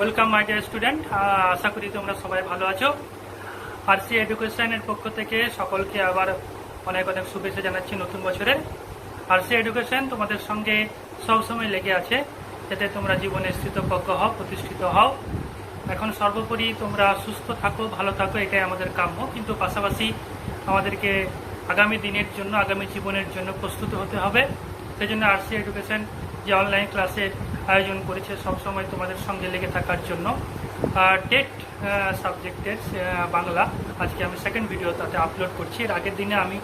Welcome my dear student. আশা করি তোমরা সবাই ভালো আছো। আরসি এডুকেশনের পক্ষ থেকে সকলকে আবার অনেক অনেক শুভেচ্ছা জানাচ্ছি নতুন বছরের। আরসি এডুকেশন তোমাদের সঙ্গে সবসময় লেগে আছে যাতে তোমরা জীবনে স্থিতপ্রজ্ঞ হও, প্রতিষ্ঠিত হও। এখন সর্বোপরি তোমরা সুস্থ থাকো, ভালো থাকো, এটাই আমাদের কাম্য। কিন্তু পাশাপাশি আমাদেরকে আগামী দিনের জন্য, আগামী জীবনের জন্য প্রস্তুত হতে হবে। সেই জন্য আরসি এডুকেশন যে অনলাইন ক্লাসের আয়োজন করেছে সবসময় তোমাদের সঙ্গে লেগে থাকার জন্য। টেট সাবজেক্টের বাংলা আজকে আমি সেকেন্ড ভিডিও তাতে আপলোড করছি। এর আগের দিনে আমি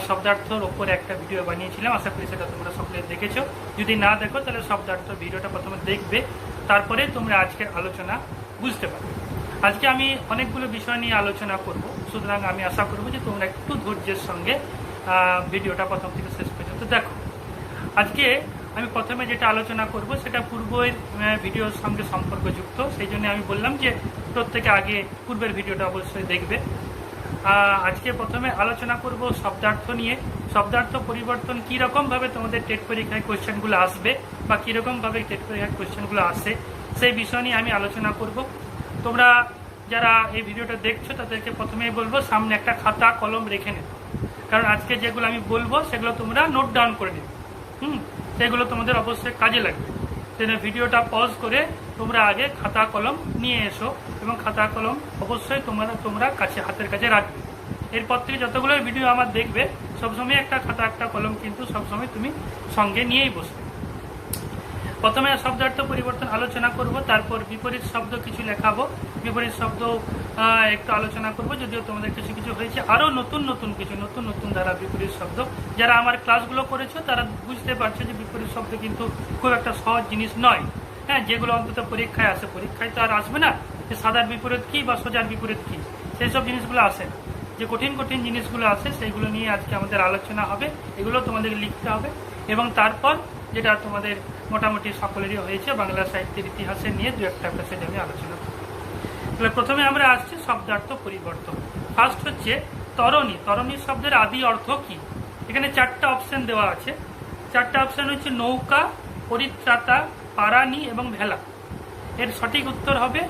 শব্দার্থর ওপরে একটা ভিডিও বানিয়েছিলাম, আশা করি সেটা তোমরা সকলে দেখেছো। যদি না দেখো তাহলে শব্দার্থ ভিডিওটা প্রথমে দেখবে, তারপরে তোমরা আজকের আলোচনা বুঝতে পারবে। আজকে আমি অনেকগুলো বিষয় নিয়ে আলোচনা করব, সুতরাং আমি আশা করব যে তোমরা একটু ধৈর্যের সঙ্গে ভিডিওটা প্রথম থেকে শেষ পর্যন্ত দেখো। আজকে আমি প্রথমে যেটা আলোচনা করব সেটা পূর্বের ভিডিওর সঙ্গে সম্পর্কযুক্ত, সেই জন্য আমি বললাম যে প্রত্যেকে আগে পূর্বের ভিডিওটা অবশ্যই দেখবে। আজকে প্রথমে আলোচনা করব শব্দার্থ নিয়ে। শব্দার্থ পরিবর্তন কীরকমভাবে তোমাদের টেট পরীক্ষায় কোয়েশ্চেনগুলো আসবে বা কীরকমভাবে টেট পরীক্ষায় কোয়েশ্চেনগুলো আসে সেই বিষয় নিয়ে আমি আলোচনা করব। তোমরা যারা এই ভিডিওটা দেখছো তাদেরকে প্রথমেই বলবো সামনে একটা খাতা কলম রেখে নেবে, কারণ আজকে যেগুলো আমি বলবো সেগুলো তোমরা নোট ডাউন করে নেবে। সেগুলো তোমাদের অবশ্যই কাজে লাগবে। সেজন্য ভিডিওটা পজ করে তোমরা আগে খাতা কলম নিয়ে এসো এবং খাতা কলম অবশ্যই তোমরা কাছে হাতের কাছে রাখবে। এরপর থেকে যতগুলো ভিডিও আমার দেখবে সবসময় একটা খাতা একটা কলম কিন্তু সবসময় তুমি সঙ্গে নিয়েই বসবে। প্রথমে শব্দার্থ পরিবর্তন আলোচনা করব, তারপর বিপরীত শব্দ কিছু লেখাবো, বিপরীত শব্দ একটু আলোচনা করব। যদিও তোমাদের কিছু কিছু হয়েছে, আরও নতুন নতুন দ্বারা বিপরীত শব্দ। যারা আমার ক্লাসগুলো করেছো তারা বুঝতে পারছো যে বিপরীত শব্দ কিন্তু খুব একটা সহজ জিনিস নয়। হ্যাঁ, যেগুলো অন্তত পরীক্ষায় আসে, পরীক্ষায় তো আর আসবে না যে সাদার বিপরীত কী বা সোজার বিপরীত কী, সেই সব জিনিসগুলো আসে। যে কঠিন কঠিন জিনিসগুলো আছে সেইগুলো নিয়ে আজকে আমাদের আলোচনা হবে। এগুলো তোমাদের লিখতে হবে এবং তারপর যেটা তোমাদের মোটামুটি সকলেরই হয়েছে বাংলা সাহিত্যের ইতিহাসে নিয়ে দু একটা প্যাসেজ আমি আলোচনা করব। তাহলে প্রথমে আমরা আসছি শব্দার্থ পরিবর্তন। ফার্স্ট হচ্ছে তরণী। তরণী শব্দের আদি অর্থ কি? এখানে চারটা অপশন দেওয়া আছে। চারটা অপশন হচ্ছে নৌকা, পরিত্রাতা, পারানি এবং ভেলা। এর সঠিক উত্তর হবে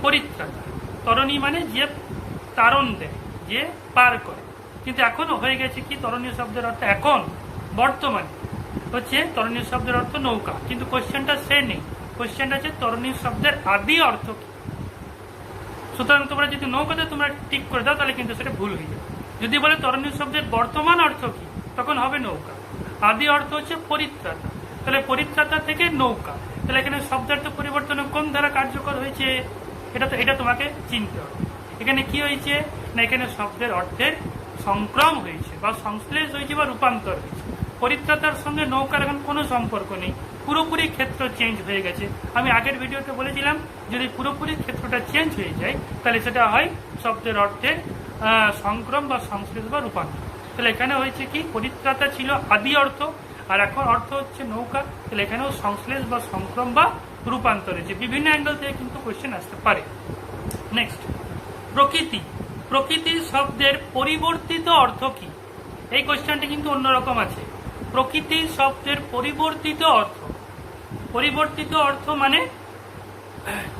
পরিত্রাতা। তরণী মানে যে তারণ দেয়, যে পার করে। কিন্তু এখনো হয়ে গেছে কি তরণী শব্দের অর্থ এখন বর্তমানে হচ্ছে তরণী শব্দের অর্থ নৌকা, কিন্তু কোশ্চেনটা সে নেই। কোশ্চেনটা হচ্ছে তরণী শব্দের আদি অর্থ কি। সুতরাং তোমরা যদি নৌকাতে তোমরা ঠিক করে দাও তাহলে কিন্তু সেটা ভুল হয়ে যাবে। যদি বলে তরণী শব্দের বর্তমান অর্থ কি, তখন হবে নৌকা। আদি অর্থ হচ্ছে পরিত্রাতা, তাহলে পরিত্রাতা থেকে নৌকা। তাহলে এখানে শব্দার্থ পরিবর্তনে কোন ধারা কার্যকর হয়েছে এটা তোমাকে চিনতে হবে। এখানে কি হয়েছে না, এখানে শব্দের অর্থের সংক্রম হয়েছে বা সংশ্লেষ হয়েছে বা রূপান্তর হয়েছে। পরিত্রাতার সঙ্গে নৌকার এখন কোনো সম্পর্ক নেই, পুরোপুরি ক্ষেত্র চেঞ্জ হয়ে গেছে। আমি আগের ভিডিওতে বলেছিলাম যদি পুরোপুরি ক্ষেত্রটা চেঞ্জ হয়ে যায় তাহলে সেটা হয় শব্দের অর্থের সংক্রম বা সংশ্লেষ বা রূপান্তর। তাহলে এখানে হয়েছে কি পরিত্রাতা ছিল আদি অর্থ, আর এখন অর্থ হচ্ছে নৌকা। তাহলে এখানেও সংশ্লেষ বা সংক্রম বা রূপান্তর হয়েছে। বিভিন্ন অ্যাঙ্গেল থেকে কিন্তু কোয়েশ্চেন আসতে পারে। নেক্সট, প্রকৃতি। প্রকৃতি শব্দের পরিবর্তিত অর্থ কি? এই কোয়েশ্চেনটা কিন্তু অন্যরকম আছে। প্রকৃতি শব্দের পরিবর্তিত অর্থ। পরিবর্তিত অর্থ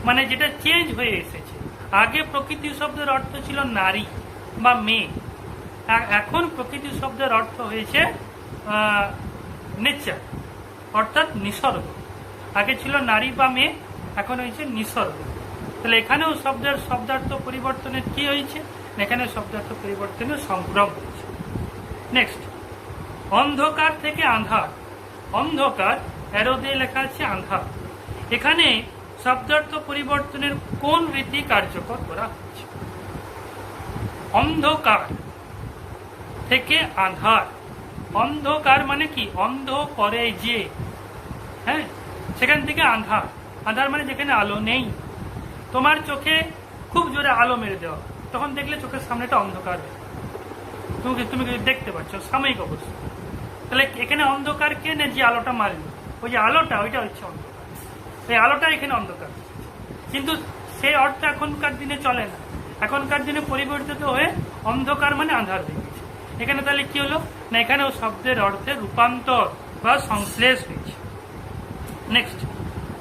মানে যেটা চেঞ্জ হয়ে এসেছে। আগে প্রকৃতি শব্দের অর্থ ছিল নারী বা মেয়ে, এখন প্রকৃতি শব্দের অর্থ হয়েছে নেচার, অর্থাৎ নিসর্গ। আগে ছিল নারী বা মেয়ে, এখন হয়েছে নিসর্গ। তাহলে এখানেও শব্দার্থ পরিবর্তনের কি হয়েছে? এখানে শব্দার্থ পরিবর্তনের সংক্রম হয়েছে। নেক্সট, অন্ধকার থেকে আন্ধার। অন্ধকার অ্যারো দিয়ে লেখা আছে আন্ধার। এখানে শব্দার্থ পরিবর্তনের কোন রীতি কার্যকর করা হচ্ছে? অন্ধকার থেকে আন্ধার। অন্ধকার মানে কি? অন্ধ করে যে, হ্যাঁ, সেখান থেকে আন্ধার। আন্ধার মানে যেখানে আলো নেই। তোমার চোখে খুব জোরে আলো মেরে দেওয়া, তখন দেখলে চোখের সামনেটা অন্ধকার, তুমি দেখতে পাচ্ছ সাময়িক অবস্থা। তাহলে এখানে অন্ধকার কে না যে আলোটা মারল, ওই যে আলোটা ওইটা হচ্ছে অন্ধকার। এই আলোটা এখানে অন্ধকার, কিন্তু সেই অর্থ এখনকার দিনে চলে না। এখনকার দিনে পরিবর্তিত হয়ে অন্ধকার মানে আন্ধার হয়ে গেছে। এখানে তাহলে কি হলো না, এখানেও শব্দের অর্থে রূপান্তর বা সংশ্লেষ হয়েছে। Next,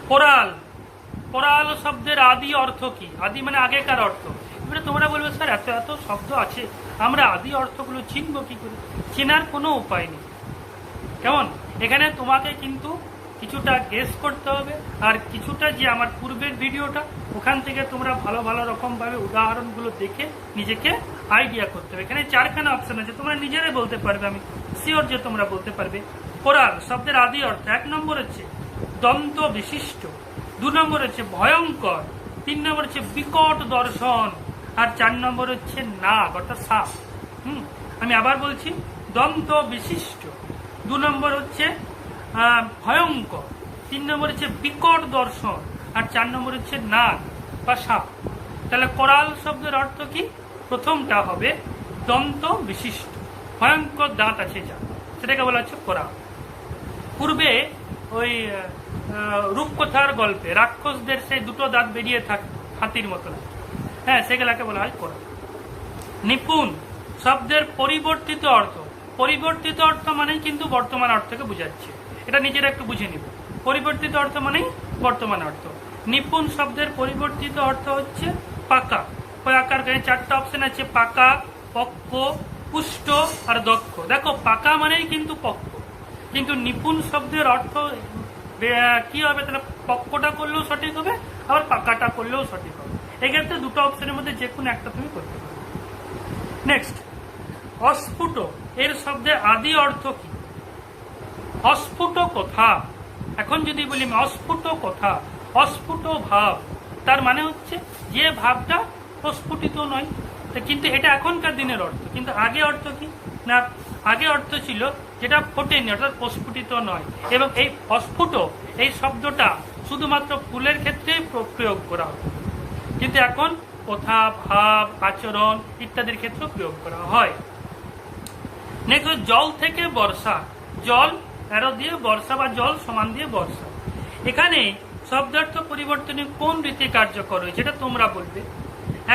coral. কোরাল শব্দের আদি অর্থ কি? আদি মানে আগেকার অর্থ। এবারে তোমরা বলবে স্যার এত এত শব্দ আছে, আমরা আদি অর্থগুলো চিনবো কি করে? চেনার কোনো উপায় নেই। কেমন? এখানে তোমাকে কিন্তু কিছুটা গেস করতে হবে, আর কিছুটা যে আমার পূর্বের ভিডিওটা ওখান থেকে তোমরা ভালো ভালো রকমভাবে উদাহরণগুলো দেখে নিজেকে আইডিয়া করতে হবে। এখানে 4খানা অপশন আছে, তোমরা নিজেরাই বলতে পারবে, আমি শিওর যে তোমরা বলতে পারবে। কোরাল শব্দের আদি অর্থ 1 নম্বর হচ্ছে দন্ত বিশিষ্ট, 2 নম্বর হচ্ছে ভয়ঙ্কর, 3 নম্বর হচ্ছে বিকট দর্শন, আর 4 নম্বর হচ্ছে নাগ অর্থাৎ সাপ। আমি আবার বলছি, দন্ত বিশিষ্ট, 2 নম্বর হচ্ছে ভয়ঙ্কর, 3 নম্বর হচ্ছে বিকট দর্শন, আর 4 নম্বর হচ্ছে নাগ বা সাপ। তাহলে কোরাল শব্দের অর্থ কি? প্রথমটা হবে দন্ত বিশিষ্ট, ভয়ঙ্কর দাঁত আছে যা, সেটাকে বলা হচ্ছে কোরাল। পূর্বে ওই রূপকথার গল্পে রাক্ষসদের সেই 2টো দাঁত বেরিয়ে থাকে হাতির মতন, হ্যাঁ, সেগুলাকে বলা হয় কোরাল। নিপুণ শব্দের পরিবর্তিত অর্থ, পরিবর্তিত অর্থ মানেই কিন্তু বর্তমান অর্থকে বোঝাচ্ছে, এটা নিজেরা একটু বুঝে নিব। পরিবর্তিত অর্থ মানেই বর্তমান অর্থ। নিপুণ শব্দের পরিবর্তিত অর্থ হচ্ছে পাকা। পাকার গায়ে 4টা অপশন আছে, পাকা, পক্ক, পুষ্ট আর দক্ষ। দেখো পাকা মানেই কিন্তু পক্ক, কিন্তু নিপুণ শব্দের অর্থ কি হবে? তাহলে পক্কটা করলেও সঠিক হবে, আবার পাকাটা করলেও সঠিক হবে। এক্ষেত্রে 2টো অপশনের মধ্যে যে কোনো একটা তুমি করতে পারো। নেক্সট, অস্ফুট এর শব্দের আদি অর্থ কি? অস্ফুট কথা। এখন যদি বলি অস্ফুট কথা, অস্ফুট ভাব, তার মানে হচ্ছে যে ভাবটা প্রস্ফুটিত নয়। কিন্তু এটা এখনকার দিনের অর্থ, কিন্তু আগে অর্থ কি না? আগে অর্থ ছিল যেটা ফোটেনি, অর্থাৎ প্রস্ফুটিত নয়। এবং এই অস্ফুট এই শব্দটা শুধুমাত্র ফুলের ক্ষেত্রেই প্রয়োগ করা হয়, কিন্তু এখন কথা, ভাব, আচরণ ইত্যাদির ক্ষেত্রে প্রয়োগ করা হয়। নেক্সট, জল থেকে বর্ষা। জল এরো দিয়ে বর্ষা বা জল সমান দিয়ে বর্ষা। এখানে শব্দার্থ পরিবর্তনে কোন রীতি কার্যকর হয়েছে এটা তোমরা বলবে।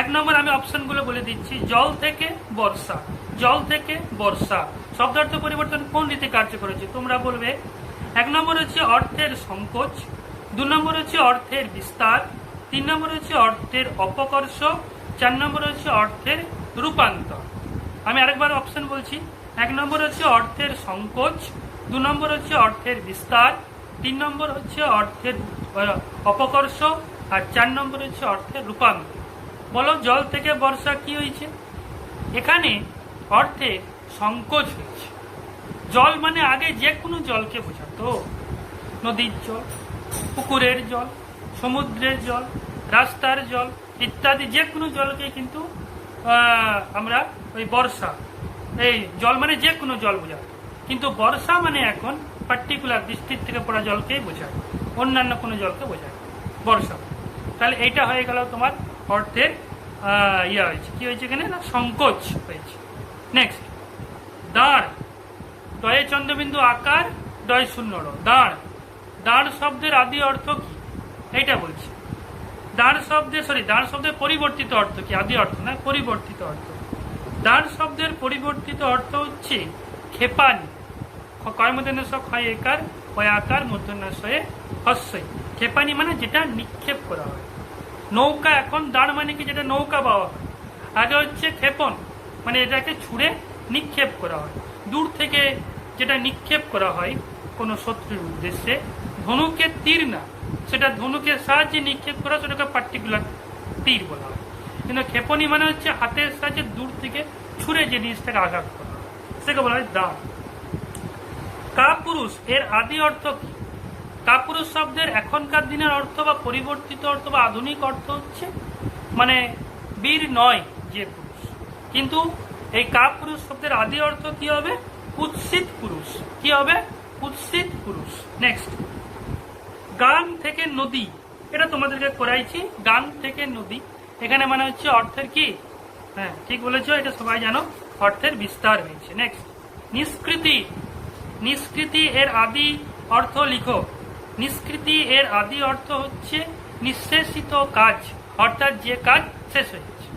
1 নম্বর আমি অপশনগুলো বলে দিচ্ছি। জল থেকে বর্ষা, জল থেকে বর্ষা শব্দার্থ পরিবর্তন কোন রীতি কার্যকর হয়েছে তোমরা বলবে। 1 নম্বর হচ্ছে অর্থের সংকোচ, 2 নম্বর হচ্ছে অর্থের বিস্তার, 3 নম্বর হচ্ছে অর্থের অপকর্ষ, 4 নম্বর হচ্ছে অর্থের রূপান্তর। আমি আরেকবার অপশন বলছি। 1 নম্বর হচ্ছে অর্থের সংকোচ, 2 নম্বর হচ্ছে অর্থের বিস্তার, 3 নম্বর হচ্ছে অর্থের অপকর্ষ, আর 4 নম্বর হচ্ছে অর্থের রূপান্তর। বলো জল থেকে বর্ষা কি হয়েছে? এখানে অর্থে সংকোচ হয়েছে। জল মানে আগে যে কোনো জলকে বোঝাতো, নদীর জল, পুকুরের জল, সমুদ্রের জল, রাস্তার জল ইত্যাদি যে কোনো জলকে কিন্তু আমরা ওই বর্ষা, এই জল মানে যে কোনো জল বোঝাতো। কিন্তু বর্ষা মানে এখন পার্টিকুলার ডিস্ট্রিক্ট থেকে পড়া জলকেই বোঝায়, অন্যান্য কোনো জলকে বোঝায় বর্ষা। তাহলে এইটা হয়ে গেল তোমার অর্থের হয়েছে। কি হয়েছে এখানে না? সংকোচ হয়েছে। নেক্সট, দাঁড়। দয়ে চন্দ্রবিন্দু আকার, দয় শূন্য র। দাঁড়। দাঁড় শব্দের আদি অর্থ কি এইটা বলছি। দাঁড় শব্দের পরিবর্তিত অর্থ কি? আদি অর্থ না, পরিবর্তিত অর্থ। দাঁড় শব্দের পরিবর্তিত অর্থ হচ্ছে ক্ষেপানি। কয় মূর্ধন্য ষ ক্ষয় একার, কয় আকার মূর্ধন্য শয়ে হস্যই। ক্ষেপানি মানে যেটা নিক্ষেপ করা হয়। নৌকা, এখন দাঁড় মানে কি? যেটা নৌকা পাওয়া হয়। আগে হচ্ছে ক্ষেপণ, মানে এটাকে ছুঁড়ে নিক্ষেপ করা হয়, দূর থেকে যেটা নিক্ষেপ করা হয় কোনো শত্রুর উদ্দেশ্যে। ধনুকের তীর না, সেটা ধনুকের সাহায্যে নিক্ষেপ করা, সেটাকে পার্টিকুলার তীর বলা হয়। কিন্তু ক্ষেপণী মানে হচ্ছে হাতের সাহায্যে দূর থেকে ছুঁড়ে যে জিনিসটাকে আঘাত করা হয়, সেটাকে বলা হয় দাঁড়। কাপুরুষ এর আদি অর্থ কি? কাপুরুষ শব্দের এখনকার দিনের অর্থ বা পরিবর্তিত অর্থ বা আধুনিক অর্থ হচ্ছে মানে বীর নয় যে পুরুষ। কিন্তু এই কাপুরুষ শব্দের আদি অর্থ কি হবে? কুৎসিত পুরুষ। কি হবে? কুৎসিত পুরুষ। নেক্সট, গান থেকে নদী। এটা তোমাদেরকে করাইছি, গান থেকে নদী। এখানে মানে হচ্ছে অর্থের কি? হ্যাঁ ঠিক বলেছ, এটা সবাই জানো, অর্থের বিস্তার হয়েছে। নেক্সট, নিষ্কৃতি। নিষ্কৃতি এর আদি অর্থ লিখো। নিষ্কৃতি এর আদি অর্থ হচ্ছে নিঃশেষিত কাজ, অর্থাৎ যে কাজ শেষ হয়ে গেছে।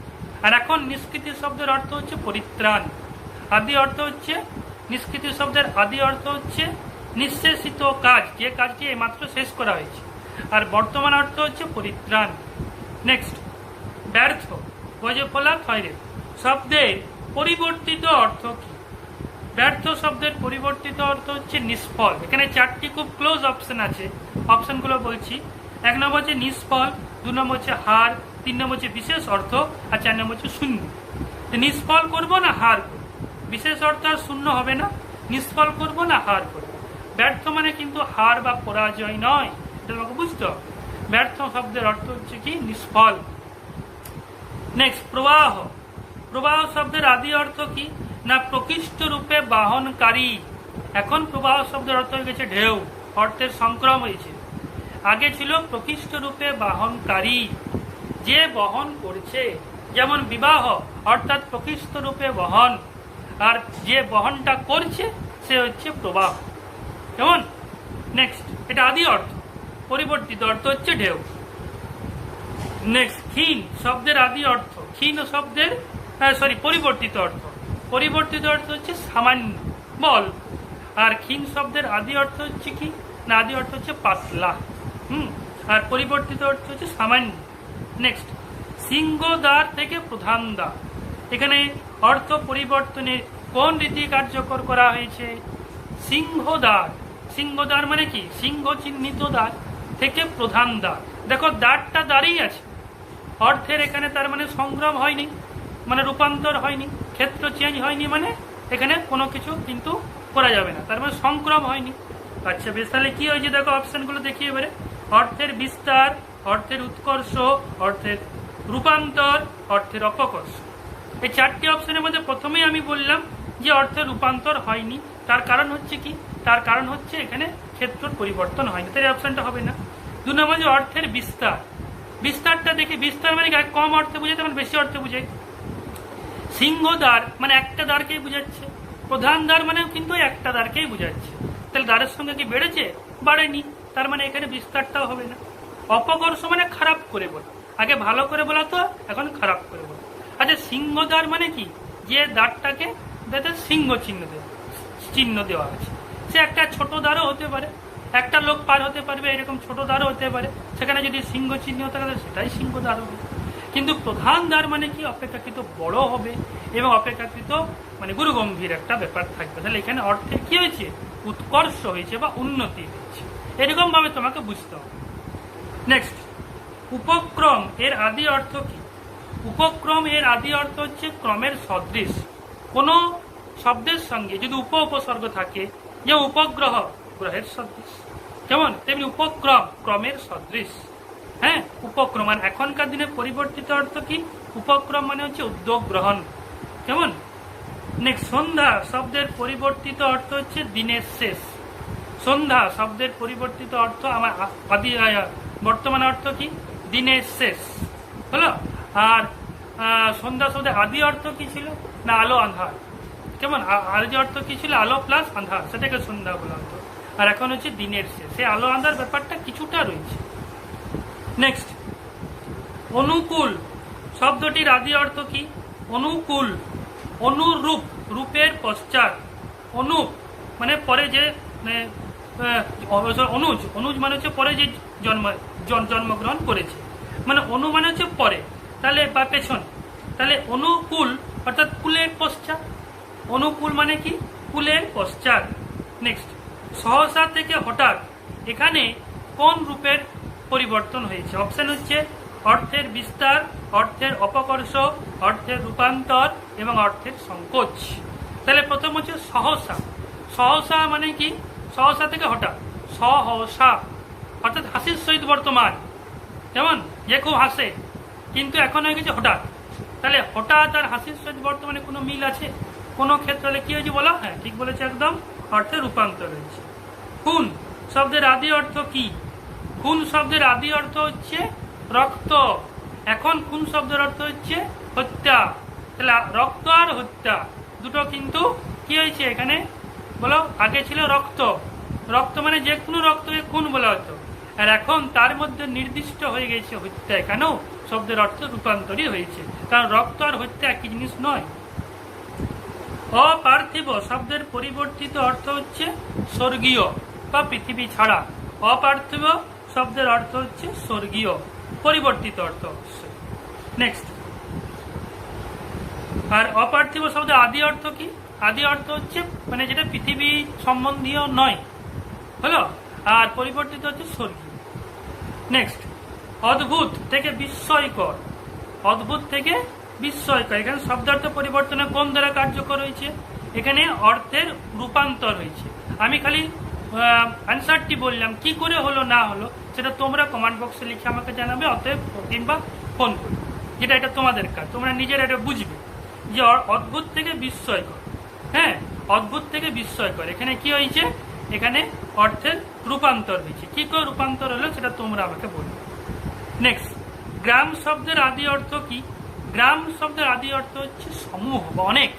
আর এখন নিষ্কৃতি শব্দের অর্থ হচ্ছে পরিত্রাণ। আদি অর্থ হচ্ছে নিষ্কৃতি শব্দের আদি অর্থ হচ্ছে নিঃশেষিত কাজ, যে কাজটি এইমাত্র শেষ করা হয়েছে। আর বর্তমান অর্থ হচ্ছে পরিত্রাণ। নেক্সট, ব্যর্থ, গজফলা থয়রে শব্দের পরিবর্তিত অর্থ কি? ব্যর্থ শব্দের পরিবর্তিত অর্থ হচ্ছে নিষ্ফল। এখানে 4টি খুব ক্লোজ অপশন আছে, অপশনগুলো বলছি। 1 নম্বর হচ্ছে নিষ্ফল, 2 নম্বর হচ্ছে হার, 3 নম্বর হচ্ছে বিশেষ অর্থ, আর 4 নম্বর হচ্ছে শূন্য। নিষ্ফল করব না হার করব? বিশেষ অর্থ আর শূন্য হবে না, নিষ্ফল করব না হার করব? ব্যর্থ মানে কিন্তু হার বা পরাজয় নয়, এটা তোমাকে বুঝতে হবে। ব্যর্থ শব্দের অর্থ হচ্ছে কি? নিষ্ফল। নেক্সট, প্রবাহ। প্রবাহ শব্দের আদি অর্থ কি? না প্রকৃষ্ট রূপে বাহনকারী। এখন প্রবাহ শব্দের অর্থ হয়ে গেছে ঢেউ, অর্থের সংক্রম হয়েছে। আগে ছিল প্রকৃষ্ট রূপে বাহনকারী, যে বহন করছে। যেমন বিবাহ অর্থাৎ প্রকৃষ্ট রূপে বহন, আর যে বহনটা করছে সে হচ্ছে প্রবাহ। কেমন? নেক্সট, এটা আদি অর্থ, পরিবর্তিত অর্থ হচ্ছে ঢেউ। নেক্সট, ক্ষীণ শব্দের আদি অর্থ, ক্ষীণ শব্দের পরিবর্তিত অর্থ। পরিবর্তিত অর্থ হচ্ছে সামান্য, বল। আর ক্ষীণ শব্দের আদি অর্থ হচ্ছে কি? না আদি অর্থ হচ্ছে পাতলা। আর পরিবর্তিত অর্থ হচ্ছে সামান্য। নেক্সট, সিংহদ্বার থেকে প্রধান দ্বার। এখানে অর্থ পরিবর্তনের কোন রীতি কার্যকর করা হয়েছে? সিংহদ্বার। সিংহদ্বার মানে কি? সিংহ চিহ্নিত দ্বার থেকে প্রধান দ্বার। দেখো দ্বারটা দাঁড়িয়ে আছে, অর্থের এখানে তার মানে সংগ্রাম হয়নি, মানে রূপান্তর হয়নি, ক্ষেত্র চেঞ্জ হয়নি, মানে এখানে কোনো কিছু কিন্তু করা যাবে না, তার মানে সংক্রম হয়নি। আচ্ছা বেশ, তাহলে কি হয়েছে দেখো অপশনগুলো দেখি এবারে। অর্থের বিস্তার, অর্থের উৎকর্ষ, অর্থের রূপান্তর, অর্থের অপকর্ষ। এই 4টি অপশনের মধ্যে প্রথমেই আমি বললাম যে অর্থের রূপান্তর হয়নি। তার কারণ হচ্ছে কি? তার কারণ হচ্ছে এখানে ক্ষেত্রের পরিবর্তন হয়নি, তাই অপশনটা হবে না। 2 নম্বর যে অর্থের বিস্তার। বিস্তারটা দেখি, বিস্তার মানে কম অর্থে বুঝায়, তেমন বেশি অর্থে বুঝায়। সিংহদ্বার মানে একটা দ্বারকেই বুঝাচ্ছে, প্রধান দ্বার মানে কিন্তু একটা দ্বারকেই বুঝাচ্ছে। তাহলে দ্বারের সঙ্গে কি বেড়েছে? বাড়েনি, তার মানে এখানে বিস্তারটাও হবে না। অপকর্ষ মানে খারাপ করে বলা, আগে ভালো করে বলা তো, এখন খারাপ করে বলা। আচ্ছা সিংহদ্বার মানে কি? যে দ্বারটাকে সিংহ চিহ্ন দেওয়া আছে। সে একটা ছোট দ্বারও হতে পারে, একটা লোক পার হতে পারবে, এরকম ছোট দ্বারও হতে পারে। সেখানে যদি সিংহ চিহ্ন থাকে সেটাই সিংহ দ্বার হবে। কিন্তু প্রধান দ্বার মানে কি? অপেক্ষাকৃত বড় হবে এবং অপেক্ষাকৃত মানে গুরুগম্ভীর একটা ব্যাপার থাকবে। তাহলে এখানে অর্থে কি হয়েছে? উৎকর্ষ হয়েছে বা উন্নতি হয়েছে, এরকম ভাবে তোমাকে বুঝতে হবে। নেক্সট, উপক্রম এর আদি অর্থ কি? উপক্রম এর আদি অর্থ হচ্ছে ক্রমের সদৃশ। কোন শব্দের সঙ্গে যদি উপসর্গ থাকে, যেমন উপগ্রহ গ্রহের সদৃশ, কেমন তেমনি উপক্রম ক্রমের সদৃশ। হ্যাঁ, উপক্রম। আর এখনকার দিনে পরিবর্তিত অর্থ কি? উপক্রম মানে হচ্ছে উদ্যোগ গ্রহণ। কেমন? নেক্সট, সন্ধ্যা শব্দের পরিবর্তিত অর্থ হচ্ছে দিনের শেষ। সন্ধ্যা শব্দের পরিবর্তিত অর্থ আমার আদি বর্তমান অর্থ কি? দিনের শেষ হলো। আর সন্ধ্যা শব্দের আদি অর্থ কি ছিল? না আলো আন্ধার। কেমন? আদি অর্থ কি ছিল? আলো প্লাস আন্ধার, সেটাকে সন্ধ্যা বলা হতো। আর এখন হচ্ছে দিনের শেষ, সেই আলো আন্ধার ব্যাপারটা কিছুটা রয়েছে। নেক্সট, অনুকূল শব্দটির আদি অর্থ কি? অনুকূল। অনুরূপ, রূপের পশ্চাৎ। অনুপ মানে পরে যে অনুজ, অনুজ মানে হচ্ছে পরে যে জন্মগ্রহণ করেছে, মানে অনু মানে হচ্ছে পরে, তাহলে বা পেছন। তাহলে অনুকূল অর্থাৎ কুলের পশ্চাৎ। অনুকূল মানে কি? কুলের পশ্চাৎ। নেক্সট, সহসা থেকে হঠাৎ। এখানে কোন রূপের পরিবর্তন হয়েছে? অপশন হচ্ছে অর্থের বিস্তার, অর্থের অপকর্ষ, অর্থের রূপান্তর এবং অর্থের সংকোচ। তাহলে প্রথম হচ্ছে সহসা। সহসা মানে কি? সহসা থেকে হঠাৎ, সহসা অর্থাৎ হাসির সহিত বর্তমান। কেমন? যে খুব হাসে, কিন্তু এখন হয়ে গেছে হঠাৎ। তাহলে হঠাৎ আর হাসির সহিত বর্তমানে কোনো মিল আছে? কোনো ক্ষেত্রে কি হয়েছে বলা? হ্যাঁ ঠিক বলেছে একদম, অর্থের রূপান্তর হয়েছে। খুন শব্দের আদি অর্থ কি? খুন শব্দের আদি অর্থ হচ্ছে রক্ত। এখন খুন শব্দের অর্থ হচ্ছে হত্যা। তাহলে রক্ত আর হত্যা দুটো কিন্তু কি হয়েছে এখানে বলো? আগে ছিল রক্ত, রক্ত মানে যে কোনো রক্তকে খুন বলা হতো, আর এখন তার মধ্যে নির্দিষ্ট হয়ে গেছে হত্যা। কেন? শব্দের অর্থ রূপান্তরই হয়েছে, কারণ রক্ত আর হত্যা একই জিনিস নয়। অপার্থিব শব্দের পরিবর্তিত অর্থ হচ্ছে স্বর্গীয় বা পৃথিবী ছাড়া। অপার্থিব শব্দের অর্থ হচ্ছে স্বর্গীয়, পরিবর্তিত অর্থ অবশ্যই। নেক্সট, আর অপার্থিব শব্দের আদি অর্থ কি? আদি অর্থ হচ্ছে মানে যেটা পৃথিবী সম্বন্ধীয় নয়, হলো, আর পরিবর্তিত হচ্ছে স্বর্গীয়। নেক্সট, অদ্ভুত থেকে বিস্ময়কর, অদ্ভুত থেকে বিস্ময়কর, এখানে শব্দার্থ পরিবর্তনে কোন দ্বারা কার্যকর হয়েছে? এখানে অর্থের রূপান্তর হয়েছে। আমি খালি অ্যান্সারটি বললাম, কি করে হলো না হলো সেটা তোমরা কমেন্ট বক্সে লিখে আমাকে জানাবে, অতএব কিংবা ফোন করে, যেটা এটা তোমাদের কাজ, তোমরা নিজেরা এটা বুঝবে যে অদ্ভুত থেকে বিস্ময়কর। হ্যাঁ, অদ্ভুত থেকে বিস্ময়কর, এখানে কি হয়েছে? এখানে অর্থের রূপান্তর হয়েছে। কি করে রূপান্তর হলো সেটা তোমরা আমাকে বলবে। নেক্সট, গ্রাম শব্দের আদি অর্থ কি? গ্রাম শব্দের আদি অর্থ হচ্ছে সমূহ বা অনেক।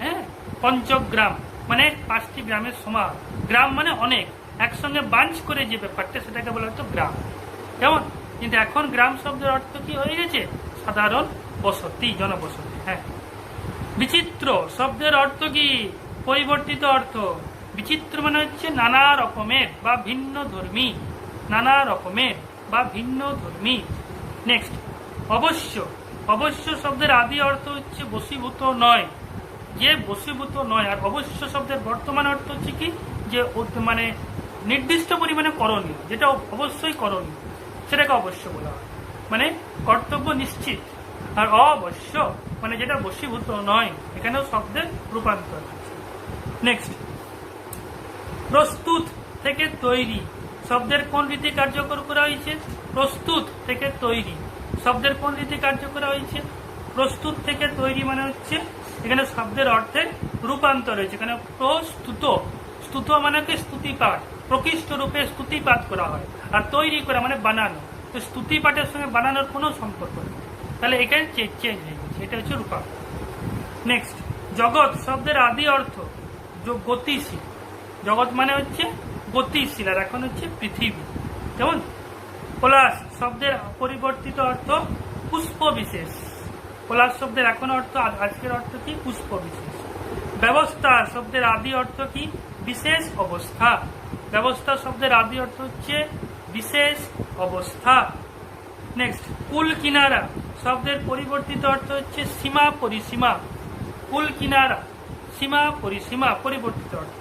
হ্যাঁ, পঞ্চগ্রাম মানে 5টি গ্রামের সমান, গ্রাম মানে অনেক, একসঙ্গে বাঞ্চ করে যে ব্যাপারটা সেটাকে বলা হতো গ্রাম, কেমন? কিন্তু এখন গ্রাম শব্দের অর্থ কি হয়ে গেছে? সাধারণ বসতি, জনবসতি। হ্যাঁ, বিচিত্র শব্দের অর্থ কি? পরিবর্তিত অর্থ। বিচিত্র মানে হচ্ছে নানা রকমের বা ভিন্ন ধর্মী, নানা রকমের বা ভিন্ন ধর্মী। নেক্সট, অবশ্য, অবশ্য শব্দের আদি অর্থ হচ্ছে বশীভূত নয়, যে বশীভূত নয়। আর অবশ্য শব্দের বর্তমান অর্থ হচ্ছে কি? যে মানে নির্দিষ্ট পরিমাণে করণীয়, যেটা অবশ্যই করণীয় সেটাকে অবশ্য বলা হয়, মানে কর্তব্য নিশ্চিত। আর অবশ্য মানে যেটা বশীভূত নয়, এখানেও শব্দের রূপান্তর। নেক্সট, প্রস্তুত থেকে তৈরি শব্দের কোন রীতি কার্যকর করা হয়েছে? প্রস্তুত থেকে তৈরি শব্দের কোন রীতি কার্য করা হয়েছে? প্রস্তুত থেকে তৈরি মানে হচ্ছে এখানে শব্দের অর্থের রূপান্তর হয়েছে। এখানে প্রস্তুত, স্তুত মানে কি? স্তুতিপাঠ, প্রকৃষ্ট রূপে স্তুতিপাঠ করা হয়। আর তৈরি করা মানে বানানো, তো স্তুতিপাঠের সঙ্গে বানানোর কোনো সম্পর্ক নেই, তাহলে এখানে চেঞ্জ হয়ে গেছে, এটা হচ্ছে রূপান্তর। নেক্সট, জগৎ শব্দের আদি অর্থ গতিশীল, জগৎ মানে হচ্ছে গতিশীল, আর এখন হচ্ছে পৃথিবী, যেমন। পলাশ শব্দের পরিবর্তিত অর্থ পুষ্প বিশেষ, পলাশ শব্দের এখন অর্থ, আজকের অর্থ কি? পুষ্প বিশেষ। ব্যবস্থা শব্দের আদি অর্থ কি? বিশেষ অবস্থা, ব্যবস্থা শব্দের আদি অর্থ হচ্ছে বিশেষ অবস্থা। নেক্সট, কুল কিনারা শব্দের পরিবর্তিত অর্থ হচ্ছে সীমা পরিসীমা, কুল কিনারা সীমা পরিসীমা, পরিবর্তিত অর্থ।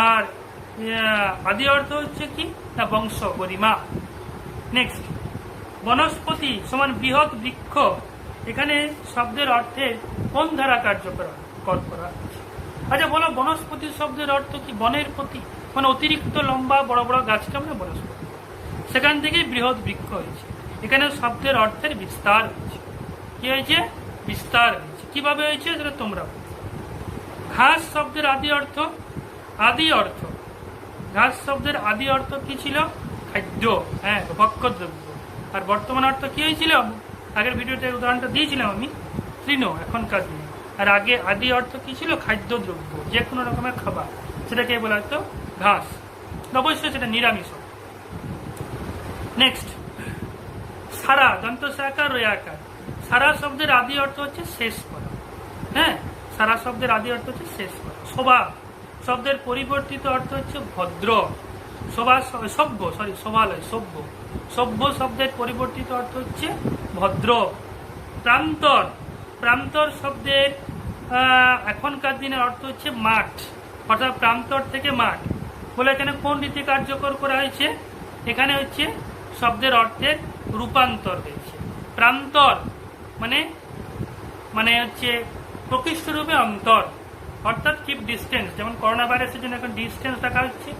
আর আদি অর্থ হচ্ছে কি? না বংশ গরিমা। নেক্সট, বনস্পতি সমান বৃহৎ বৃক্ষ, এখানে শব্দের অর্থে কোন ধারা কার্যকর করা? আচ্ছা বলো, বনস্পতি শব্দের অর্থ কি? বনের প্রতি, মানে অতিরিক্ত লম্বা বড় বড় গাছকে আমরা বনস্পতি, সেখান থেকেই বৃহৎ বৃক্ষ হয়েছে। এখানে শব্দের অর্থের বিস্তার হয়েছে। কি হয়েছে? বিস্তার হয়েছে। কিভাবে হয়েছে সেটা তোমরা। ঘাস শব্দের আদি অর্থ, আদি অর্থ, ঘাস শব্দের আদি অর্থ কি ছিল? খাদ্য, হ্যাঁ, ভক্ষদ্রব্য। আর বর্তমান অর্থ কি হয়েছিল? আগের ভিডিওতে উদাহরণটা দিয়েছিলাম আমি, তৃণ, এখনকার দিনে। আর আগে আদি অর্থ কি ছিল? খাদ্যদ্রব্য, যে কোনো রকমের খাবার, সেটাকে বলা হতো ঘাস, অবশ্যই সেটা নিরামিষ। নেক্সট, সারা দন্তসাকার রয়াকার, সারা শব্দের আদি অর্থ হচ্ছে শেষ করা। হ্যাঁ, সারা শব্দের আদি অর্থ হচ্ছে শেষ করা। শোভা শব্দের পরিবর্তিত অর্থ হচ্ছে ভদ্র, সভ্য, শোভালয়, সভ্য, সভ্য শব্দের পরিবর্তিত অর্থ হচ্ছে ভদ্র। প্রান্তর, প্রান্তর শব্দের এখনকার দিনের অর্থ হচ্ছে মাঠ, অর্থাৎ প্রান্তর থেকে মাঠ। বলে এখানে কোন রীতি কার্যকর করা হয়েছে? এখানে হচ্ছে শব্দের অর্থের রূপান্তর হয়েছে। প্রান্তর মানে মানে হচ্ছে প্রকৃষ্ট রূপে অন্তর, অর্থাৎ কিপ ডিস্টেন্স। যেমন করোনা ভাইরাসের জন্য এখন ডিস্টেন্স রাখা হচ্ছে,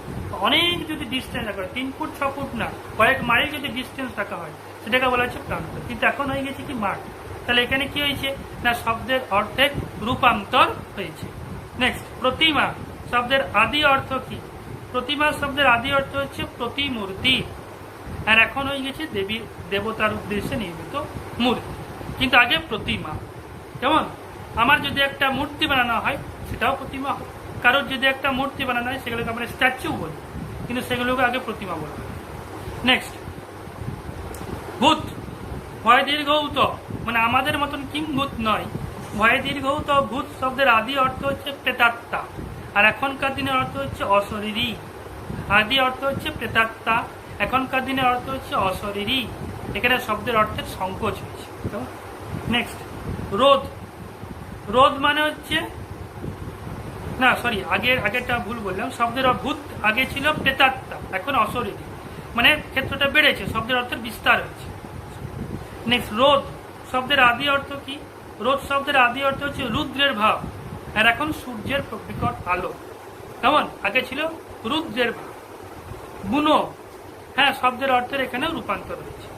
অনেক যদি ডিস্টেন্স রাখা হয়, 3 ফুট 6 ফুট না, কয়েক মাইল যদি ডিস্টেন্স রাখা হয়, সেটাকে বলা হচ্ছে প্রান্তর। কিন্তু এখন হয়ে গেছে কি? মাঠ। তাহলে এখানে কি হয়েছে? না শব্দের অর্থের রূপান্তর হয়েছে। নেক্সট, প্রতিমা শব্দের আদি অর্থ কি? প্রতিমা শব্দের আদি অর্থ হচ্ছে প্রতিমূর্তি, আর এখন হয়ে গেছে দেবী দেবতার উদ্দেশ্যে নির্মিত মূর্তি, কিন্তু আগে প্রতিমা। যেমন আমার যদি একটা মূর্তি বানানো হয় সেটাও প্রতিমা হয়, কারোর যদি একটা মূর্তি বানানো হয় সেগুলোকে আমরা স্ট্যাচু বলি, কিন্তু সেগুলোকে আগে প্রতিমা বলা হয়। নেক্সট, ভূত ভয় দীর্ঘৌত, মানে আমাদের মতন কিংভূত নয়, ভয় দীর্ঘৌত। ভূত শব্দের আদি অর্থ হচ্ছে প্রেতাত্মা, আর এখনকার দিনের অর্থ হচ্ছে অশরীরী। আদি অর্থ হচ্ছে প্রেতাত্মা, এখনকার দিনের অর্থ হচ্ছে অশরীরী, এখানে শব্দের অর্থের সংকোচ হয়েছে। নেক্সট রোধ, রোধ মানে হচ্ছে না সরি আগেরটা ভুল বললাম, শব্দের ভূত আগে ছিল প্রেতাত্মা, এখন অশরীরী, মানে ক্ষেত্রটা বেড়েছে, শব্দের অর্থের বিস্তার হয়েছে। নেক্সট রোধ শব্দের আদি অর্থ কি? রোধ শব্দের আদি অর্থ হচ্ছে রুদ্রের ভাব, আর এখন সূর্যের বিকট আলো। কেমন? আগে ছিল রুদ্রের ভাব। বুনো, হ্যাঁ শব্দের অর্থের এখানেও রূপান্তর হয়েছে।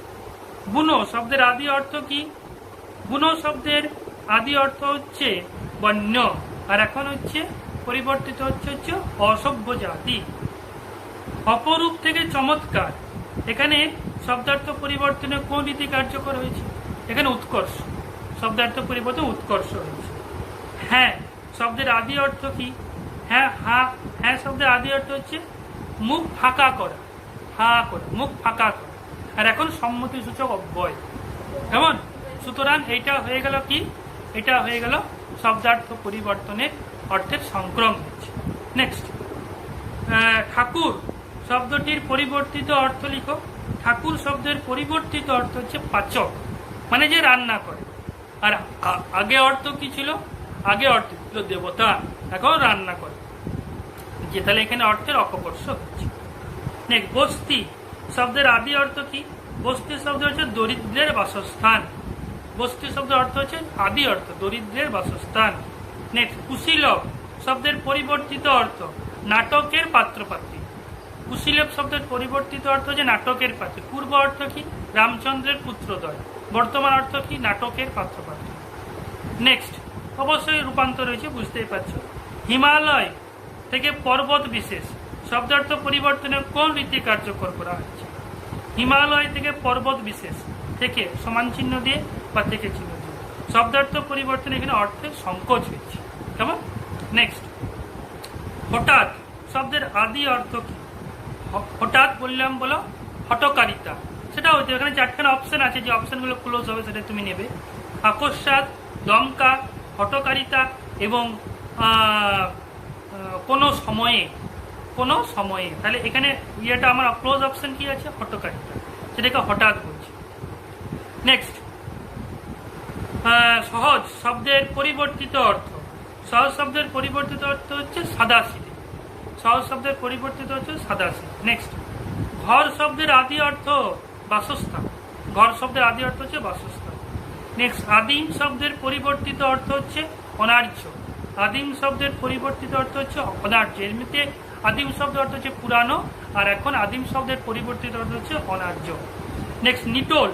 বুনো শব্দের আদি অর্থ কি? বুনো শব্দের আদি অর্থ হচ্ছে বন্য, আর এখন হচ্ছে পরিবর্তিত হচ্ছে অসভ্য জাতি। অপরূপ থেকে চমৎকার, এখানে শব্দার্থ পরিবর্তনে কোন রীতি কার্যকর হয়েছে? এখানে উৎকর্ষ, শব্দার্থ পরিবর্তন উৎকর্ষ হয়েছে। হ্যাঁ শব্দের আদি অর্থ কি? হ্যাঁ হ্যাঁ শব্দের আদি অর্থ হচ্ছে মুখ ফাঁকা করা, করা, মুখ ফাঁকা করা, আর এখন সম্মতি সূচক অব্যয়। কেমন? সুতরাং এইটা হয়ে গেল কি? এটা হয়ে গেল শব্দার্থ পরিবর্তনের অর্থের সংক্রম হয়েছে। নেক্সট ঠাকুর শব্দটির পরিবর্তিত অর্থ লিখো। ঠাকুর শব্দের পরিবর্তিত অর্থ হচ্ছে পাচক, মানে যে রান্না করে। আর আগে অর্থ কি ছিল? আগে অর্থ ছিল দেবতা, এখন রান্না করে, যে তাহলে এখানে অর্থের অপকর্ষ হচ্ছে। নেক্সট বস্তি শব্দের আদি অর্থ কি? বস্তি শব্দ হচ্ছে দরিদ্রের বাসস্থান। বস্তি শব্দের অর্থ হচ্ছে আদি অর্থ দরিদ্রের বাসস্থান। নেক্সট কুশীলব শব্দের পরিবর্তিত অর্থ নাটকের পাত্রপাত্রী। কুশীলব শব্দের পরিবর্তিত অর্থ হচ্ছে নাটকের পাত্র। পূর্ব অর্থ কি? রামচন্দ্রের পুত্রদ্বয়। বর্তমান অর্থ কি? নাটকের পাত্রপাত্রী। নেক্সট অবশ্যই রূপান্তর হয়েছে, বুঝতেই পারছো। হিমালয় থেকে পর্বত বিশেষ শব্দার্থ পরিবর্তনে কোন রীতি কার্যকর করা হয়েছে? হিমালয় থেকে পর্বত বিশেষ, থেকে সমান চিহ্ন দিয়ে বা থেকে চিহ্ন দিয়ে শব্দার্থ পরিবর্তনে এখানে অর্থের সংকোচ হয়েছে। কেমন? নেক্সট হঠাৎ শব্দের আদি অর্থ কি? হঠাৎ বললাম বলো হটকারিতা, সেটা হইতে এখানে চারখানা অপশন আছে, যে অপশনগুলো ক্লোজ হবে সেটা তুমি নেবে। আকস্মাৎ, দমকা, হটকারিতা এবং কোনো সময়ে, কোনো সময়ে। তাহলে এখানে ইয়েটা আমার ক্লোজ অপশন কি আছে? হটকারিতা, সেটাকে হঠাৎ বলছি। নেক্সট সহজ শব্দের পরিবর্তিত অর্থ। সহজ শব্দের পরিবর্তিত অর্থ হচ্ছে সাদাসিধে। সহজ শব্দের পরিবর্তিত হচ্ছে সাদাসিধে। নেক্সট ঘর শব্দের আদি অর্থ বাসস্থান। ঘর শব্দের আদি অর্থ হচ্ছে বাসস্থান। নেক্সট আদিম শব্দের পরিবর্তিত অর্থ হচ্ছে অনার্য। আদিম শব্দের পরিবর্তিত অর্থ হচ্ছে অনার্য। এমনিতে আদিম শব্দের অর্থ হচ্ছে পুরানো, আর এখন আদিম শব্দের পরিবর্তিত অর্থ হচ্ছে অনার্য। নেক্সট নিটোল।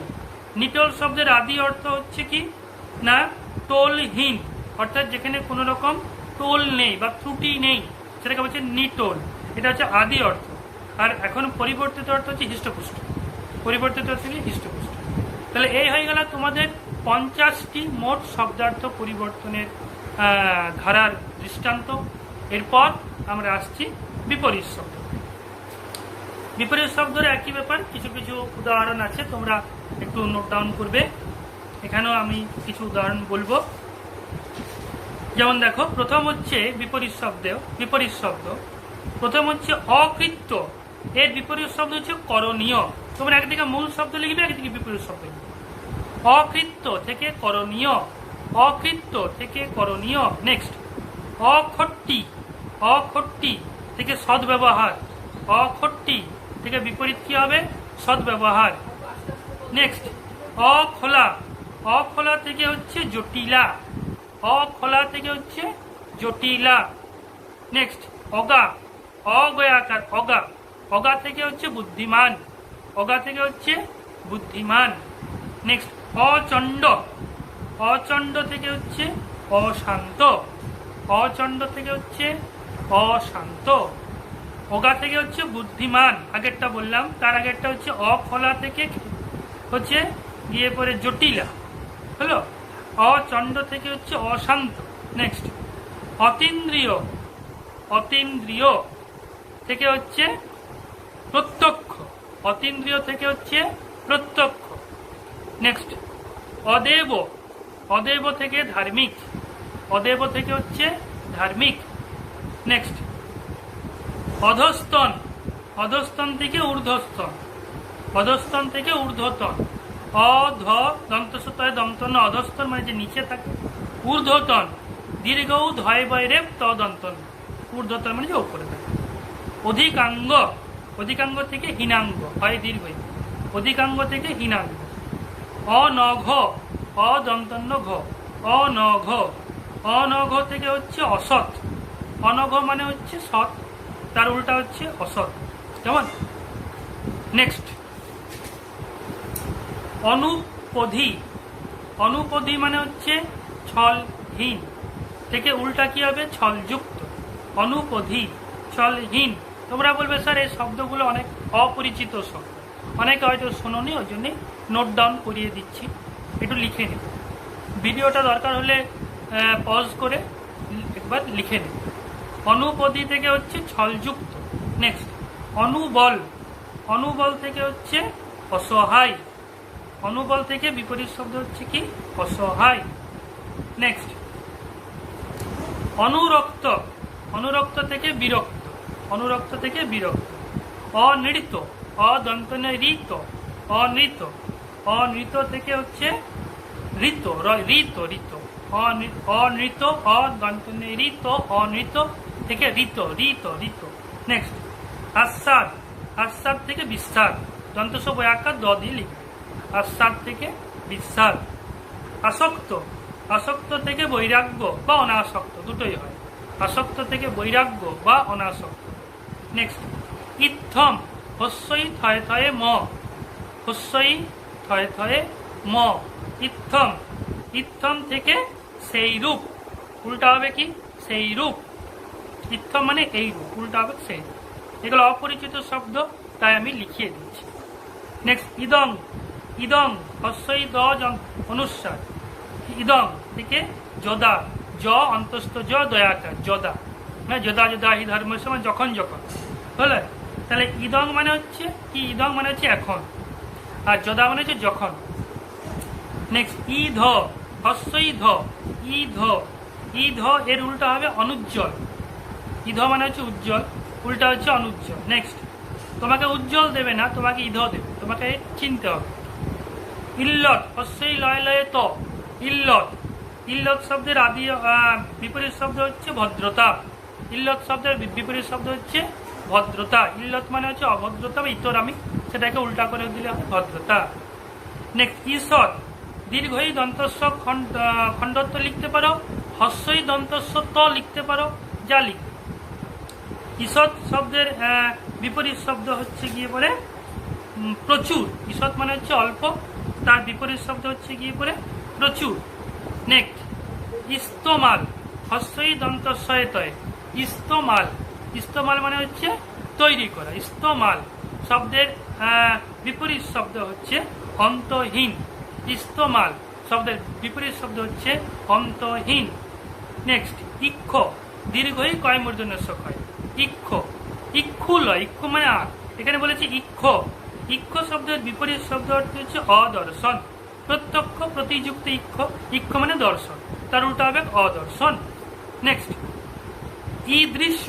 নিটোল শব্দের আদি অর্থ হচ্ছে কি না টোলহীন, অর্থাৎ যেখানে কোনো রকম টোল নেই বা ত্রুটি নেই, সেটাকে বলছে নিটোল। এটা হচ্ছে আদি অর্থ। আর এখন পরিবর্তিত অর্থ হচ্ছে হৃষ্টপুষ্ট। পরিবর্তিত অর্থ কি? হৃষ্টপুষ্ট। তাহলে এই হয়ে গেল তোমাদের 50টি মোট শব্দার্থ পরিবর্তনের ধারার দৃষ্টান্ত। এরপর আমরা আসছি বিপরীত শব্দ। বিপরীত শব্দের একই ব্যাপার, কিছু কিছু উদাহরণ আছে, তোমরা একটু নোট ডাউন করবে। এখানেও আমি কিছু উদাহরণ বলবো। যেমন দেখো, প্রথম হচ্ছে বিপরীত শব্দ। প্রথম হচ্ছে অকৃত্য, এর বিপরীত শব্দ হচ্ছে করণীয়। তোমরা একদিকে মূল শব্দ লিখবে, একদিকে বিপরীত শব্দ লিখবে। অকৃত্য থেকে করণীয়, অকৃত্য থেকে করণীয়। নেক্সট অখট্টি, অখট্টি থেকে সদ্ব্যবহার। অখট্টি থেকে বিপরীত কি হবে? সদ্ব্যবহার। নেক্সট অখোলা, অখোলা থেকে হচ্ছে জটিলা। অখোলা থেকে হচ্ছে জটিলা। নেক্সট অগা, অগয়াকার অগা, অগা থেকে হচ্ছে বুদ্ধিমান। অগা থেকে হচ্ছে বুদ্ধিমান। নেক্সট অচণ্ড, অচণ্ড থেকে হচ্ছে অশান্ত। অচণ্ড থেকে হচ্ছে অশান্ত। অগা থেকে হচ্ছে বুদ্ধিমান, আগেরটা বললাম। তার আগেরটা হচ্ছে অখোলা থেকে হচ্ছে গিয়ে পরে জটিলা হলো। অচণ্ড থেকে হচ্ছে অশান্ত। নেক্সট অতীন্দ্রিয়, অতীন্দ্রিয় থেকে হচ্ছে প্রত্যক্ষ। অতীন্দ্রিয় থেকে হচ্ছে প্রত্যক্ষ। নেক্সট অদেব, অদেব থেকে ধার্মিক। অদেব থেকে হচ্ছে ধার্মিক। নেক্সট অধস্তন, অধস্তন থেকে ঊর্ধ্বস্তন। অধস্তন থেকে ঊর্ধ্বতন, অধ দন্তস্বতয় দন্তন অধস্তন মানে যে নিচে থাকে, ঊর্ধ্বতন দীর্ঘ ধয় বয় রেপ ত দন্তন, ঊর্ধ্বতন মানে যে উপরে থাকে। অধিকাঙ্গ, অধিকাঙ্গ থেকে হীনাঙ্গ, হয় দীর্ঘ, অধিকাঙ্গ থেকে হীনাঙ্গ। অনঘ, অদন্তন্য ঘ, অনঘ, অনঘ থেকে হচ্ছে অসৎ, অনঘ মানে হচ্ছে সৎ, তার উল্টা হচ্ছে অসৎ, কেমন। নেক্সট অনুপধি, অনুপধি মানে হচ্ছে ছলহীন, থেকে উল্টা কি হবে, ছলযুক্ত। অনুপধি, ছলহীন। তোমরা বলবে স্যার এই শব্দগুলো অনেক অপরিচিত শব্দ, অনেকে হয়তো শোনোনি, ওই জন্যই নোট ডাউন করিয়ে দিচ্ছি, একটু লিখে নিন। ভিডিওটা দরকার হলে পজ করে একবার লিখে নিন। অনুপধি থেকে হচ্ছে ছলযুক্ত। নেক্সট অনুবল, অনুবল থেকে হচ্ছে অসহায়, অনুবল থেকে বিপরীত শব্দ হচ্ছে কি, অসহায়। নেক্সট অনুরক্ত, অনুরক্ত থেকে বিরক্ত, অনুরক্ত থেকে বিরক্ত। অনৃত, অদন্তনে ঋত, অনৃত, অনৃত থেকে হচ্ছে ঋত, ঋত, ঋত, অনৃত, অদন্তনে ঋত, অনৃত থেকে ঋত, ঋত, ঋত। নেক্সট আস্বাদ, আস্বাদ থেকে বিস্তার, দন্তস বয়াকার দ দিয়ে লিখবে, আস্বাদ থেকে বিস্তার। আসক্ত, আসক্ত থেকে বৈরাগ্য বা অনাসক্ত, দুটোই হয়, আসক্ত থেকে বৈরাগ্য বা অনাসক্ত। নেক্সট ইত্থম, হস্যই থয়ে থয়ে ম, হস্যই থয়ে থয়ে ম, ইত্থম, ইত্থম থেকে সেই রূপ, উল্টা হবে কি, সেই রূপ। ইত্থম মানে এই রূপ, উল্টা হবে সেই রূপ। এগুলো অপরিচিত শব্দ, তাই আমি লিখিয়ে দিচ্ছি। নেক্সট ইদং, ইদং হস্যই দ অনুস্বার, ইদং থেকে যদা, জ অন্তস্থ জ দয়াকার, যদা মানে যদা যদা হি ধর্ম সময় যখন যখন, বুঝলে। তাহলে ইদং মানে হচ্ছে কি, ইদং মানে হচ্ছে এখন, আর যদা মানে হচ্ছে যখন। নেক্সট ইধ, হস্যই ধ, ইধ, ইধ এর উল্টা হবে অনুজ্জ্বল, ইধ মানে হচ্ছে উজ্জ্বল, উল্টা হচ্ছে অনুজ্জ্বল। নেক্সট তোমাকে উজ্জ্বল দেবে না, তোমাকে ইধ দেবে, তোমাকে চিনতে হবে। ইল্লত, হস্যই লয় লয়ে ত, ইল্লত, ইল্লত শব্দের আদি বিপরীত শব্দ হচ্ছে ভদ্রতা, ইল্লত শব্দের বিপরীত শব্দ হচ্ছে ভদ্রতা। ইল্লত মানে হচ্ছে অভদ্রতা বা ইতর, আমি সেটাকে উল্টা করে দিলে হবে ভদ্রতা। নেক্সট ঈষৎ, দীর্ঘই দন্তস্ব খণ্ডত্ব লিখতে পারো, হস্যই দন্তস্ব ত লিখতে পারো, যা লিখবে। ঈষৎ শব্দের বিপরীত শব্দ হচ্ছে গিয়ে পরে প্রচুর, ঈষৎ মানে হচ্ছে অল্প, তার বিপরীত শব্দ হচ্ছে গিয়ে পরে প্রচুর। নেক্সট ইস্তমাল, হস্যই দন্তস্বয়ে তয়, ইস্তমাল, ইস্তমাল মানে হচ্ছে তৈরি করা, ইস্তমাল শব্দের বিপরীত শব্দ হচ্ছে অন্তহীন, ইস্তমাল শব্দের বিপরীত শব্দ হচ্ছে অন্তহীন। নেক্সট ইক্ষ, দীর্ঘই কয় মূর্ধন্য হয়, ইক্ষ, ইক্ষু লয়, ইক্ষু মানে আর, এখানে বলেছে ইক্ষ, ইক্ষ শব্দের বিপরীত শব্দ অর্থ হচ্ছে অদর্শন, প্রত্যক্ষ প্রতিযুক্ত ইক্ষ, ইক্ষ মানে দর্শন, তার উল্টা হবে অদর্শন। নেক্সট ঈদৃশ্য,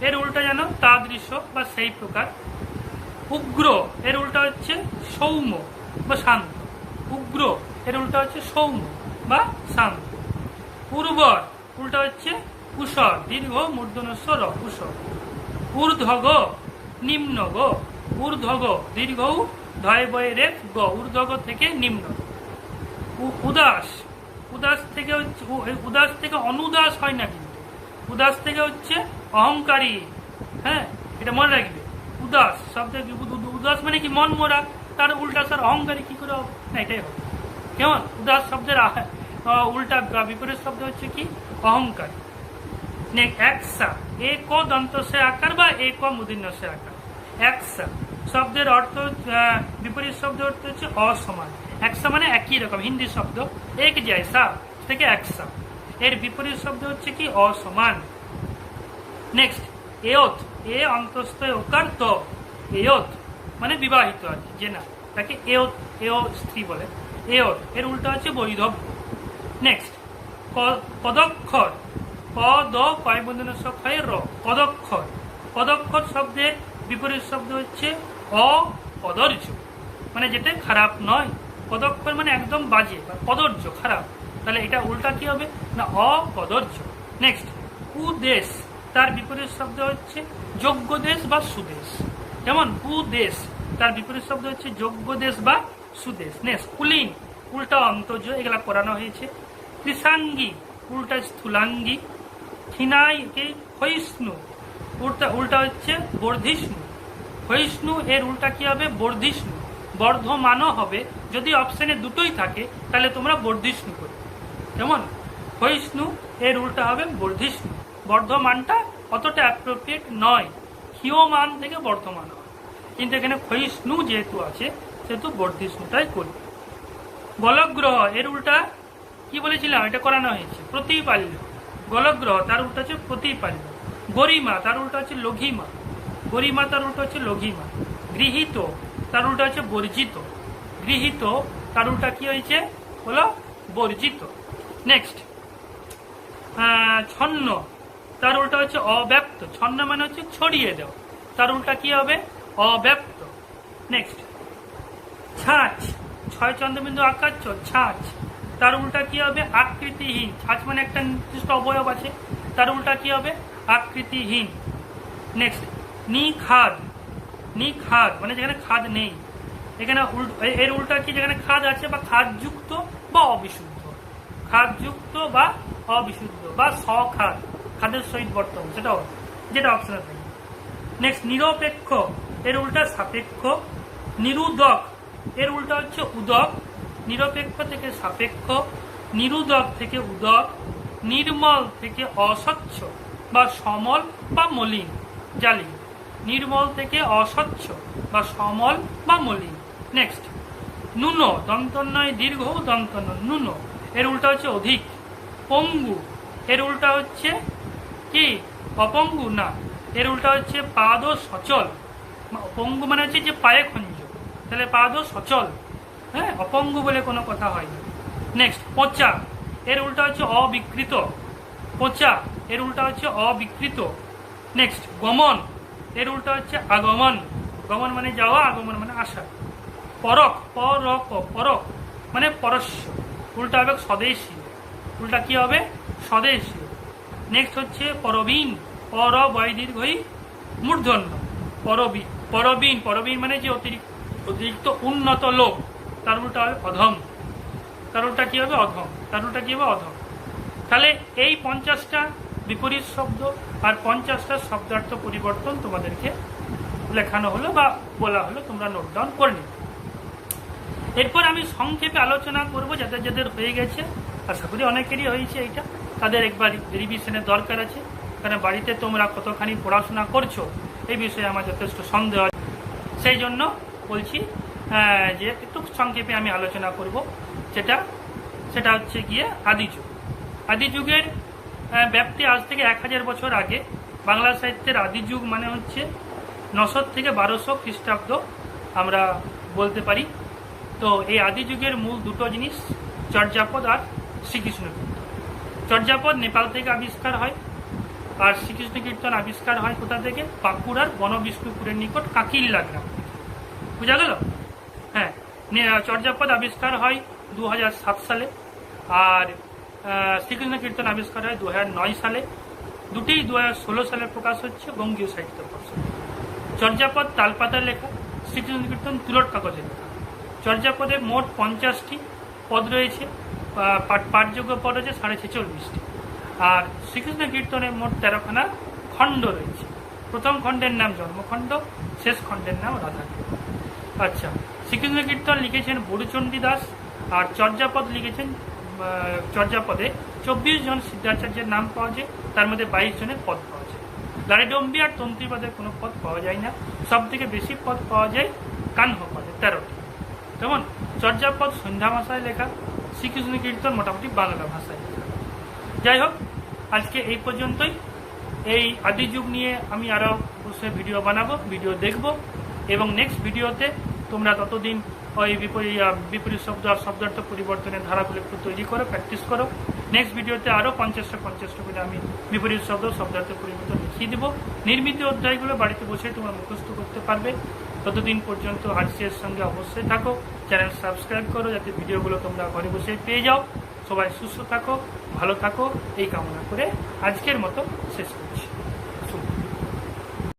এর উল্টা জানো তাদৃশ্য বা সেই প্রকার। উগ্র, এর উল্টা হচ্ছে সৌম্য বা শান্ত, উগ্র এর উল্টা হচ্ছে সৌম্য বা শান্ত। উর্বর, উল্টা হচ্ছে কুশর, দীর্ঘ মূর্ধন্যস্ব র, কুশর। ঊর্ধ্বগ, নিম্নগ, ঊর্ধ্বগ দীর্ঘ ধয় বয়ে রেপ গ, ঊর্ধ্বগ থেকে নিম্ন। উদাস, উদাস থেকে হচ্ছে, উদাস থেকে অনুদাস হয় না কিন্তু, উদাস থেকে হচ্ছে অহংকারী, হ্যাঁ এটা মনে রাখবে। উদাস শব্দের উদাস মানে কি মন মরা, তার উল্টা স্যার অহংকারী কি করে হবে না, এটাই হবে কেমন। উদাস শব্দের উল্টা বিপরীত শব্দ হচ্ছে কি অহংকারী। একসা, এক দন্তস্য আকার বা এক মূর্ধন্য আকার, একসা শব্দের অর্থ বিপরীত শব্দ অর্থ হচ্ছে অসমান, একসা মানে একই রকম, হিন্দি শব্দ এক জয়সা থেকে একসা, এর বিপরীত শব্দ হচ্ছে কি অসমান। নেক্সট এয়ত, এ অন্তস্থ ওকার ত, এয়ত মানে বিবাহিত আর কি, যে না তাকে এয়ত, এয় স্ত্রী বলে, এয়ত এর উল্টা হচ্ছে বৈধব্য। নেক্সট পদক্ষর, পদ কয় বন্ধন হয় র, পদক্ষর, পদক্ষর শব্দের বিপরীত শব্দ হচ্ছে অপদর্য, মানে যেটা খারাপ নয়, কদক্ষর মানে একদম বাজে বা কদর্য খারাপ, তাহলে এটা উল্টা কি হবে না অকদর্য। নেক্সট কুদেশ, তার বিপরীত শব্দ হচ্ছে যোগ্য দেশ বা সুদেশ। যেমন কুদেশ তার বিপরীত শব্দ হচ্ছে যোগ্য দেশ বা সুদেশ। নেক্সট কুলীন উল্টা অন্তর্য, এগুলা করানো হয়েছে। কৃষাঙ্গী উল্টা স্থূলাঙ্গী। ক্ষীণাইকে ক্ষয়িষ্ণু উল্টা উল্টা হচ্ছে বর্ধিষ্ণু। ক্ষয়িষ্ণু এর উল্টা কি হবে বর্ধিষ্ণু। বর্ধমানও হবে, যদি অপশনে দুটোই থাকে তাহলে তোমরা বর্ধিষ্ণু করবে। যেমন ক্ষয়িষ্ণু এর উল্টা হবে বর্ধিষ্ণু। বর্ধমানটা অতটা অ্যাপ্রোপ্রিয়েট নয়, ক্ষীয়মান থেকে বর্ধমান হয়, কিন্তু এখানে ক্ষয়িষ্ণু যেহেতু আছে সেহেতু বর্ধিষ্ণুটাই করবে। গলগ্রহ এর উল্টা কি বলেছিলাম, এটা করানো হয়েছে প্রতিপাল্য। গলগ্রহ তার উল্টা হচ্ছে প্রতিপাল্য। গরিমা তার উল্টা হচ্ছে লঘিমা। গরিমা তার উল্টা হচ্ছে লঘিমা। গৃহীত তার উল্টা হচ্ছে বর্জিত। গৃহীত তার উল্টা কি হয়েছে হলো বর্জিত। নেক্সট ছন্ন তার উল্টা হচ্ছে অব্যক্ত। ছন্ন মানে হচ্ছে ছড়িয়ে দাও, তার উল্টা কি হবে অব্যক্ত। নেক্সট ছাঁচ, ছয় চন্দ্রবিন্দু আকার ছাঁচ, তার উল্টা কি হবে আকৃতিহীন। ছাঁচ মানে একটা নির্দিষ্ট অবয়ব আছে, তার উল্টা কি হবে আকৃতিহীন। নেক্সট নিখাদ, নিখাদ মানে যেখানে খাদ নেই, এখানে এর উল্টা কি যেখানে খাদ আছে বা খাদযুক্ত বা অবিশুদ্ধ। খাদযুক্ত বা অবিশুদ্ধ বা সখাদ, খাদের সহিত বর্তমান, সেটাও যেটা অপশনে থাকে। নেক্সট নিরপেক্ষ এর উল্টা সাপেক্ষ। নিরুদক এর উল্টা হচ্ছে উদক। নিরপেক্ষ থেকে সাপেক্ষ, নিরুদক থেকে উদক। নির্মল থেকে অস্বচ্ছ বা সমল বা মলিন জালি। নির্মল থেকে অস্বচ্ছ বা সমল বা মলিন। নেক্সট নুন, দন্তন্বয় দীর্ঘ দন্তন্য নুন এর উল্টা হচ্ছে অধিক। পঙ্গু এর উল্টা হচ্ছে কি অপঙ্গু না, এর উল্টা হচ্ছে পাদ সচল। পঙ্গু মানে হচ্ছে যে পায়ে খঞ্জ, তাহলে পাদ সচল, হ্যাঁ অপঙ্গু বলে কোনো কথা হয় না। নেক্সট পচা এর উল্টা হচ্ছে অবিকৃত। পচা এর উল্টা হচ্ছে অবিকৃত। নেক্সট গমন এর উল্টা হচ্ছে আগমন। গমন মানে যাওয়া, আগমন মানে আসা। পরক পরক পরক মানে পরস্য, উল্টা হবে স্বদেশী, উল্টা কি হবে স্বদেশী। নেক্সট হচ্ছে পরবীন, পর বয় দীর্ঘই মূর্ধন্য। পরবীন পরবীন পরবীন মানে যে অতিরিক্ত উন্নত লোক, তার উল্টা হবে অধম। তার উল্টা কি হবে অধম, তার উল্টা কি হবে অধম। তাহলে এই 50টা বিপরীত শব্দ আর 50টা শব্দার্থ পরিবর্তন তোমাদেরকে লেখানো হলো বা বলা হলো, তোমরা নোট ডাউন করে নিবে। এরপর আমি সংক্ষেপে আলোচনা করব, যাদের যাদের হয়ে গেছে, আশা করি অনেকেরই হয়েছে এইটা, তাদের একবার রিভিশনের দরকার আছে, কারণ বাড়িতে তোমরা কতখানি পড়াশোনা করছো এই বিষয়ে আমার যথেষ্ট সন্দেহ আছে। সেই জন্য বলছি যে একটু সংক্ষেপে আমি আলোচনা করব। সেটা হচ্ছে গিয়ে আদিযুগ। আদিযুগের ব্যাপ্তি আজ থেকে 1000 বছর আগে। বাংলা সাহিত্যের আদিযুগ মানে হচ্ছে 900 থেকে 1200 খ্রিস্টাব্দ আমরা বলতে পারি। তো এই আদিযুগের মূল দুটো জিনিস, চর্যাপদ আর শ্রীকৃষ্ণ কীর্তন। চর্যাপদ নেপাল থেকে আবিষ্কার হয়, আর শ্রীকৃষ্ণ কীর্তন আবিষ্কার হয় কোথা থেকে, বাঁকুড়ার বনবিষ্ণুপুরের নিকট কাকিল্লা গ্রাম। বুঝা গেল? হ্যাঁ, চর্যাপদ আবিষ্কার হয় 2007 সালে, আর শ্রীকৃষ্ণ কীর্তন আবিষ্কার হয় 2009 সালে। দুটি 2016 সালে প্রকাশ হচ্ছে বঙ্গীয় সাহিত্য পর্ষদ। চর্যাপদ তালপাতার লেখা, শ্রীকৃষ্ণ কীর্তন তুলট কাগজে লেখা। চর্যাপদে মোট 50টি পদ রয়েছে, পাঠযোগ্য পদ হচ্ছে 46.5টি। আর শ্রীকৃষ্ণ কীর্তনের মোট 13খানা খণ্ড রয়েছে। প্রথম খণ্ডের নাম জন্মখণ্ড, শেষ খণ্ডের নাম রাধাখণ্ড। আচ্ছা, শ্রীকৃষ্ণ কীর্তন লিখেছেন বড়ুচণ্ডী দাস, আর চর্যাপদ লিখেছেন, চর্যাপদে 24 জন সিদ্ধাচার্যের নাম পাওয়া যায়, তার মধ্যে 22 জনের পদ পাওয়া যায়। লারিডম্বী আর তন্ত্রীপদের কোনো পদ পাওয়া যায় না। সব থেকে বেশি পদ পাওয়া যায় কাহ্ন পদে, 13টি। যেমন চর্যাপদ সন্ধ্যা ভাষায় লেখা, শ্রীকৃষ্ণ কীর্তন মোটামুটি বাংলা ভাষায় লেখা। যাই হোক, আজকে এই পর্যন্তই। এই আদিযুগ নিয়ে আমি আরও অবশ্যই ভিডিও বানাবো, ভিডিও দেখব, এবং নেক্সট ভিডিওতে তোমরা ততদিন ওই বিপরীত শব্দ আর শব্দার্থ পরিবর্তনের ধারাগুলো একটু তৈরি করো, প্র্যাকটিস করো। নেক্সট ভিডিওতে আরও 50টা করে আমি বিপরীত শব্দ শব্দার্থ পরিবর্তন লিখিয়ে দেবো। নির্মিত অধ্যায়গুলো বাড়িতে বসে তোমরা মুখস্থ করতে পারবে। ততদিন পর্যন্ত আরসিএর সঙ্গে অবশ্যই থাকো, চ্যানেল সাবস্ক্রাইব করো যাতে ভিডিওগুলো তোমরা ঘরে বসে পেয়ে যাও। সবাই সুস্থ থাকো, ভালো থাকো, এই কামনা করে আজকের মতো শেষ করছি।